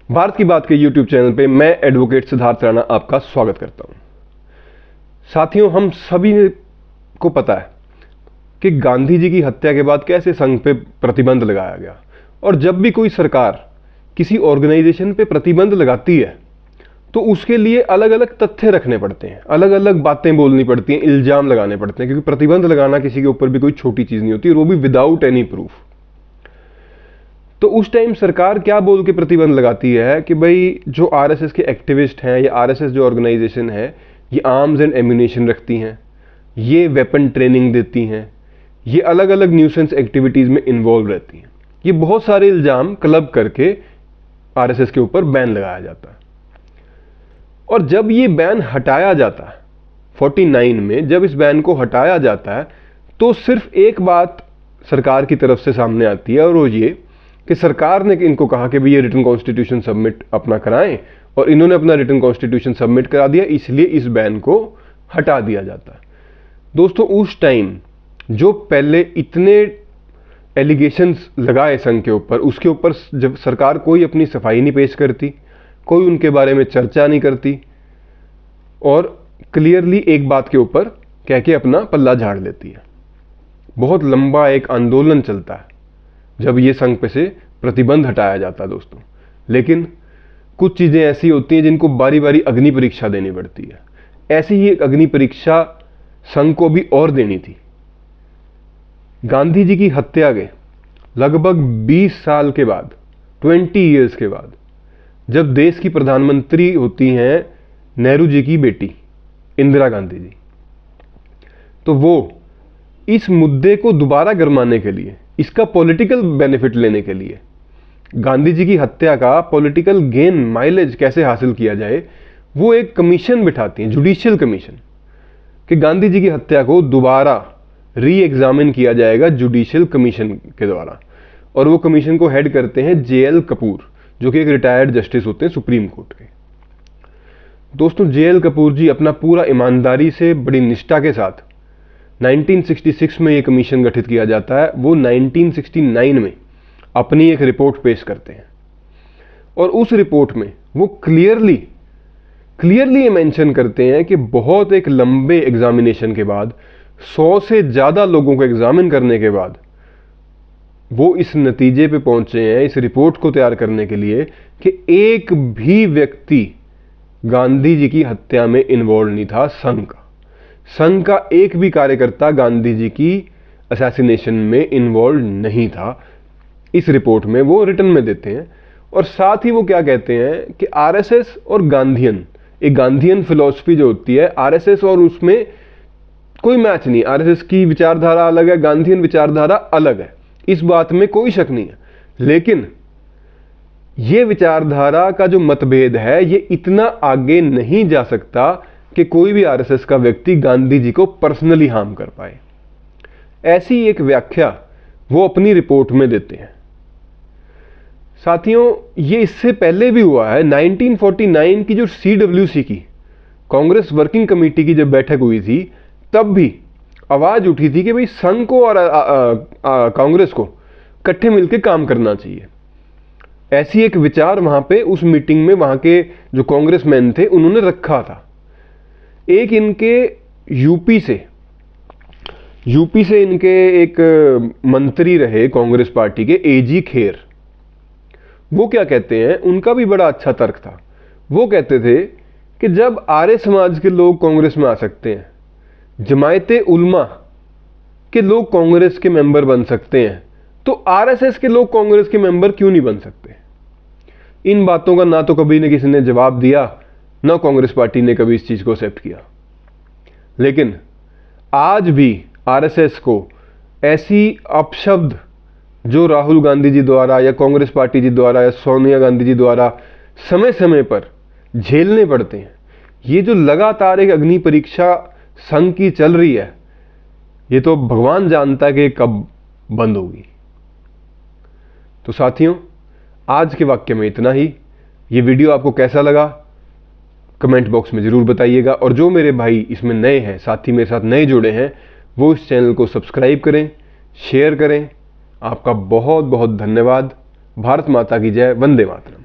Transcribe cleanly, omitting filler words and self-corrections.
भारत की बात के यूट्यूब चैनल पे मैं एडवोकेट सिद्धार्थ राणा आपका स्वागत करता हूं। साथियों, हम सभी को पता है कि गांधी जी की हत्या के बाद कैसे संघ पे प्रतिबंध लगाया गया, और जब भी कोई सरकार किसी ऑर्गेनाइजेशन पे प्रतिबंध लगाती है तो उसके लिए अलग अलग तथ्य रखने पड़ते हैं, अलग अलग बातें बोलनी पड़ती हैं, इल्जाम लगाने पड़ते हैं, क्योंकि प्रतिबंध लगाना किसी के ऊपर भी कोई छोटी चीज नहीं होती, और वो भी विदाउट एनी प्रूफ। तो उस टाइम सरकार क्या बोल के प्रतिबंध लगाती है कि भाई जो आरएसएस के एक्टिविस्ट हैं या आरएसएस जो ऑर्गेनाइजेशन है, ये आर्म्स एंड एम्यूनेशन रखती हैं, ये वेपन ट्रेनिंग देती हैं, ये अलग अलग न्यूसेंस एक्टिविटीज में इन्वॉल्व रहती हैं। ये बहुत सारे इल्जाम क्लब करके आरएसएस के ऊपर बैन लगाया जाता है। और जब ये बैन हटाया जाता है 49 में, जब इस बैन को हटाया जाता है तो सिर्फ एक बात सरकार की तरफ से सामने आती है, और वो ये कि सरकार ने इनको कहा कि भाई ये रिटन कॉन्स्टिट्यूशन सबमिट अपना कराएं, और इन्होंने अपना रिटन कॉन्स्टिट्यूशन सबमिट करा दिया, इसलिए इस बैन को हटा दिया जाता है। दोस्तों, उस टाइम जो पहले इतने एलिगेशंस लगाए संघ के ऊपर, उसके ऊपर जब सरकार कोई अपनी सफाई नहीं पेश करती, कोई उनके बारे में चर्चा नहीं करती, और क्लियरली एक बात के ऊपर कह के अपना पल्ला झाड़ लेती है। बहुत लंबा एक आंदोलन चलता है जब ये संघ पे से प्रतिबंध हटाया जाता है दोस्तों। लेकिन कुछ चीजें ऐसी होती हैं जिनको बारी बारी अग्नि परीक्षा देनी पड़ती है। ऐसी ही एक अग्नि परीक्षा संघ को भी और देनी थी। गांधी जी की हत्या के लगभग 20 साल के बाद, 20 ईयर्स के बाद, जब देश की प्रधानमंत्री होती हैं नेहरू जी की बेटी इंदिरा गांधी जी, तो वो इस मुद्दे को दोबारा गरमाने के लिए, इसका पॉलिटिकल बेनिफिट लेने के लिए, गांधी जी की हत्या का पॉलिटिकल गेन माइलेज कैसे हासिल किया जाए, वो एक कमीशन बिठाती हैं, जुडिशियल कमीशन, कि गांधी जी की हत्या को दोबारा री एग्जामिन किया जाएगा जुडिशियल कमीशन के द्वारा। और वो कमीशन को हेड करते हैं JL कपूर, जो कि एक रिटायर्ड जस्टिस होते हैं सुप्रीम कोर्ट के। दोस्तों, JL कपूर जी अपना पूरा ईमानदारी से, बड़ी निष्ठा के साथ 1966 में ये कमीशन गठित किया जाता है। वो 1969 में अपनी एक रिपोर्ट पेश करते हैं, और उस रिपोर्ट में वो क्लियरली ये मेंशन करते हैं कि बहुत एक लंबे एग्जामिनेशन के बाद, 100 से ज्यादा लोगों को एग्जामिन करने के बाद, वो इस नतीजे पे पहुंचे हैं, इस रिपोर्ट को तैयार करने के लिए, कि एक भी व्यक्ति गांधी जी की हत्या में इन्वॉल्व नहीं था। संघ का एक भी कार्यकर्ता गांधी जी की असैसिनेशन में इन्वॉल्व नहीं था। इस रिपोर्ट में वो रिटन में देते हैं। और साथ ही वो क्या कहते हैं कि आरएसएस और गांधीयन, एक गांधीयन फिलॉसफी जो होती है, आरएसएस और उसमें कोई मैच नहीं। आरएसएस की विचारधारा अलग है, गांधीयन विचारधारा अलग है, इस बात में कोई शक नहीं है। लेकिन ये विचारधारा का जो मतभेद है, ये इतना आगे नहीं जा सकता कि कोई भी आरएसएस का व्यक्ति गांधी जी को पर्सनली हार्म कर पाए। ऐसी एक व्याख्या वो अपनी रिपोर्ट में देते हैं। साथियों, ये इससे पहले भी हुआ है। 1949 की जो CWC की, कांग्रेस वर्किंग कमेटी की जब बैठक हुई थी, तब भी आवाज उठी थी कि भाई संघ को और कांग्रेस को इकट्ठे मिलकर काम करना चाहिए। ऐसी एक विचार वहां पे उस मीटिंग में वहां के जो कांग्रेसमैन थे उन्होंने रखा था। एक इनके यूपी से इनके एक मंत्री रहे कांग्रेस पार्टी के, AG खेर। वो क्या कहते हैं, उनका भी बड़ा अच्छा तर्क था। वो कहते थे कि जब आर्य समाज के लोग कांग्रेस में आ सकते हैं, जमायते उल्मा के लोग कांग्रेस के मेंबर बन सकते हैं, तो आरएसएस के लोग कांग्रेस के मेंबर क्यों नहीं बन सकते। इन बातों का ना तो कभी ने किसी ने जवाब दिया, ना कांग्रेस पार्टी ने कभी इस चीज को एक्सेप्ट किया। लेकिन आज भी आरएसएस को ऐसी अपशब्द जो राहुल गांधी जी द्वारा या कांग्रेस पार्टी जी द्वारा या सोनिया गांधी जी द्वारा समय समय पर झेलने पड़ते हैं, ये जो लगातार एक अग्नि परीक्षा संघ की चल रही है, ये तो भगवान जानता है कि कब बंद होगी। तो साथियों, आज के वाक्य में इतना ही। ये वीडियो आपको कैसा लगा कमेंट बॉक्स में जरूर बताइएगा, और जो मेरे भाई इसमें नए हैं, साथी मेरे साथ नए जुड़े हैं, वो इस चैनल को सब्सक्राइब करें, शेयर करें। आपका बहुत बहुत धन्यवाद। भारत माता की जय। वंदे मातरम।